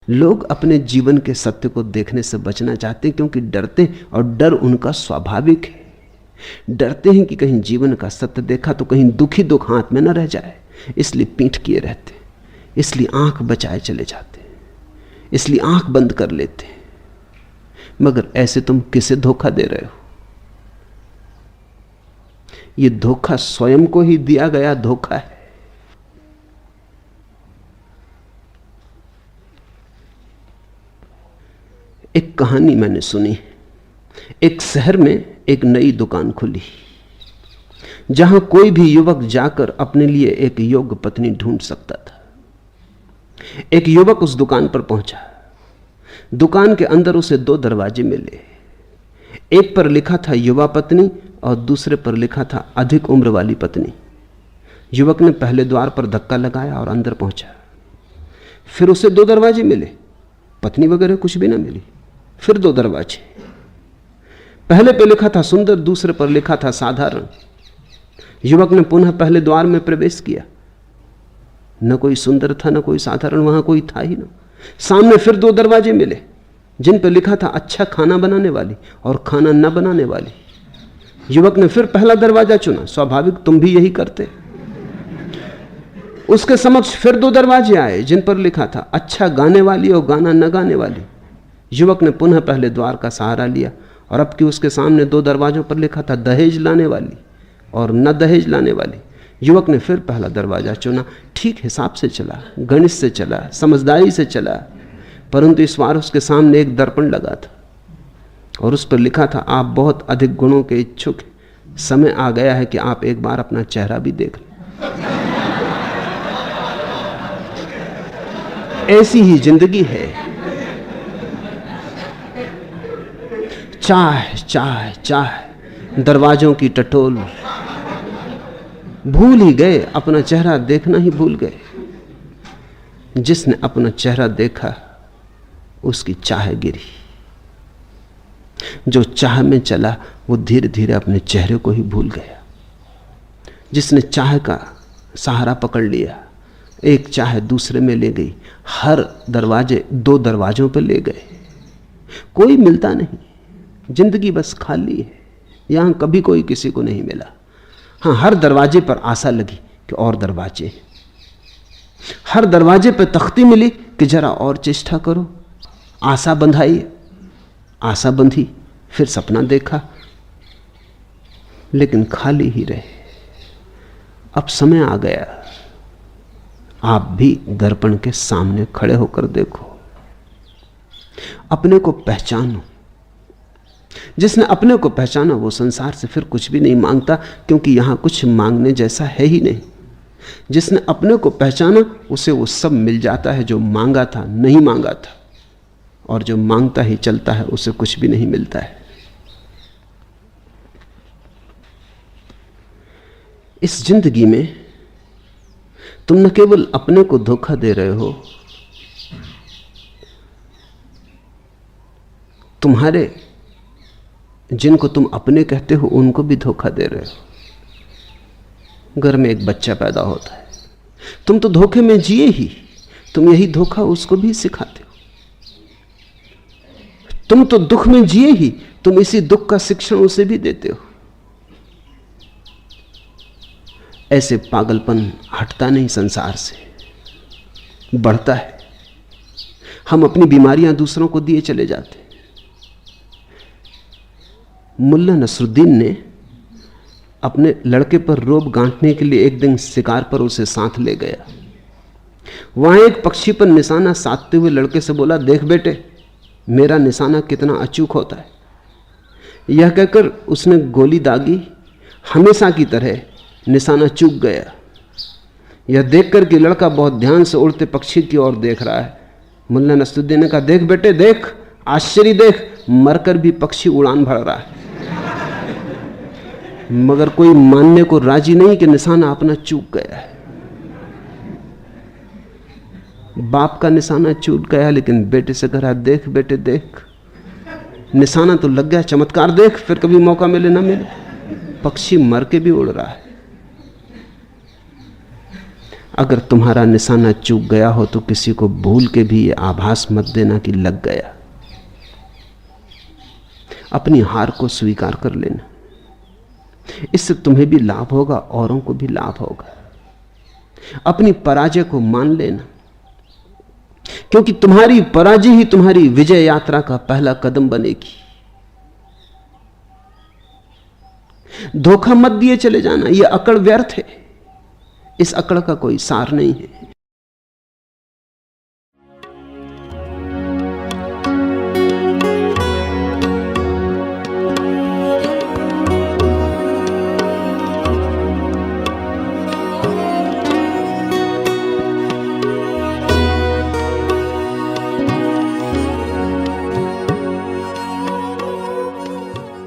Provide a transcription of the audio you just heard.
लोग अपने जीवन के सत्य को देखने से बचना चाहते हैं क्योंकि डरते हैं, और डर उनका स्वाभाविक है। डरते हैं कि कहीं जीवन का सत्य देखा तो कहीं दुखी दुख हाथ में न रह जाए, इसलिए पीठ किए रहते हैं, इसलिए आंख बचाए चले जाते हैं, इसलिए आंख बंद कर लेते हैं। मगर ऐसे तुम किसे धोखा दे रहे हो? यह धोखा स्वयं को ही दिया गया धोखा है। एक कहानी मैंने सुनी। एक शहर में एक नई दुकान खुली जहां कोई भी युवक जाकर अपने लिए एक योग्य पत्नी ढूंढ सकता था। एक युवक उस दुकान पर पहुंचा। दुकान के अंदर उसे 2 दरवाजे मिले। एक पर लिखा था युवा पत्नी और दूसरे पर लिखा था अधिक उम्र वाली पत्नी। युवक ने पहले द्वार पर धक्का लगाया और अंदर पहुंचा। फिर उसे 2 दरवाजे मिले, पत्नी वगैरह कुछ भी ना मिली। फिर 2 दरवाजे, पहले पे लिखा था सुंदर, दूसरे पर लिखा था साधारण। युवक ने पुनः पहले द्वार में प्रवेश किया, न कोई सुंदर था न कोई साधारण, वहां कोई था ही ना। सामने फिर 2 दरवाजे मिले जिन पर लिखा था अच्छा खाना बनाने वाली और खाना न बनाने वाली। युवक ने फिर पहला दरवाजा चुना, स्वाभाविक तुम भी यही करते। उसके समक्ष फिर 2 दरवाजे आए जिन पर लिखा था अच्छा गाने वाली और गाना न गाने वाली। युवक ने पुनः पहले द्वार का सहारा लिया और अब कि उसके सामने 2 दरवाजों पर लिखा था दहेज लाने वाली और न दहेज लाने वाली। युवक ने फिर पहला दरवाजा चुना। ठीक हिसाब से चला, गणित से चला, समझदारी से चला, परंतु इस बार उसके सामने एक दर्पण लगा था और उस पर लिखा था आप बहुत अधिक गुणों के इच्छुक हैं, समय आ गया है कि आप एक बार अपना चेहरा भी देख लें। ऐसी ही जिंदगी है। चाह चाह चाह, दरवाजों की टटोल, भूल ही गए, अपना चेहरा देखना ही भूल गए। जिसने अपना चेहरा देखा उसकी चाह गिरी। जो चाह में चला वो धीरे धीरे अपने चेहरे को ही भूल गया। जिसने चाह का सहारा पकड़ लिया, एक चाह दूसरे में ले गई, हर दरवाजे 2 दरवाजों पर ले गए। कोई मिलता नहीं, जिंदगी बस खाली है। यहां कभी कोई किसी को नहीं मिला। हाँ, हर दरवाजे पर आशा लगी कि और दरवाजे हैं। हर दरवाजे पर तख्ती मिली कि जरा और चेष्टा करो। आशा बंधाई, आशा बंधी, फिर सपना देखा, लेकिन खाली ही रहे। अब समय आ गया, आप भी दर्पण के सामने खड़े होकर देखो, अपने को पहचानो। जिसने अपने को पहचाना वो संसार से फिर कुछ भी नहीं मांगता, क्योंकि यहां कुछ मांगने जैसा है ही नहीं। जिसने अपने को पहचाना उसे वो सब मिल जाता है जो मांगा था, नहीं मांगा था। और जो मांगता ही चलता है उसे कुछ भी नहीं मिलता है। इस जिंदगी में तुम न केवल अपने को धोखा दे रहे हो, तुम्हारे जिनको तुम अपने कहते हो उनको भी धोखा दे रहे हो। घर में एक बच्चा पैदा होता है, तुम तो धोखे में जिए ही, तुम यही धोखा उसको भी सिखाते हो। तुम तो दुख में जिए ही, तुम इसी दुख का शिक्षण उसे भी देते हो। ऐसे पागलपन हटता नहीं संसार से, बढ़ता है। हम अपनी बीमारियां दूसरों को दिए चले जाते हैं। मुल्ला नसरुद्दीन ने अपने लड़के पर रोब गांठने के लिए एक दिन शिकार पर उसे साथ ले गया। वहां एक पक्षी पर निशाना साधते हुए लड़के से बोला, देख बेटे, मेरा निशाना कितना अचूक होता है। यह कहकर उसने गोली दागी, हमेशा की तरह निशाना चूक गया। यह देखकर कि लड़का बहुत ध्यान से उड़ते पक्षी की ओर देख रहा है, मुल्ला नसरुद्दीन ने कहा, देख बेटे देख, आश्चर्य देख, मरकर भी पक्षी उड़ान भर रहा है। मगर कोई मानने को राजी नहीं कि निशाना अपना चूक गया है। बाप का निशाना चूक गया, लेकिन बेटे से कहा, देख बेटे देख, निशाना तो लग गया, चमत्कार देख, फिर कभी मौका मिले ना मिले, पक्षी मर के भी उड़ रहा है। अगर तुम्हारा निशाना चूक गया हो तो किसी को भूल के भी ये आभास मत देना कि लग गया। अपनी हार को स्वीकार कर लेना, इससे तुम्हें भी लाभ होगा, औरों को भी लाभ होगा। अपनी पराजय को मान लेना, क्योंकि तुम्हारी पराजय ही तुम्हारी विजय यात्रा का पहला कदम बनेगी। धोखा मत दिए चले जाना, यह अकड़ व्यर्थ है, इस अकड़ का कोई सार नहीं है।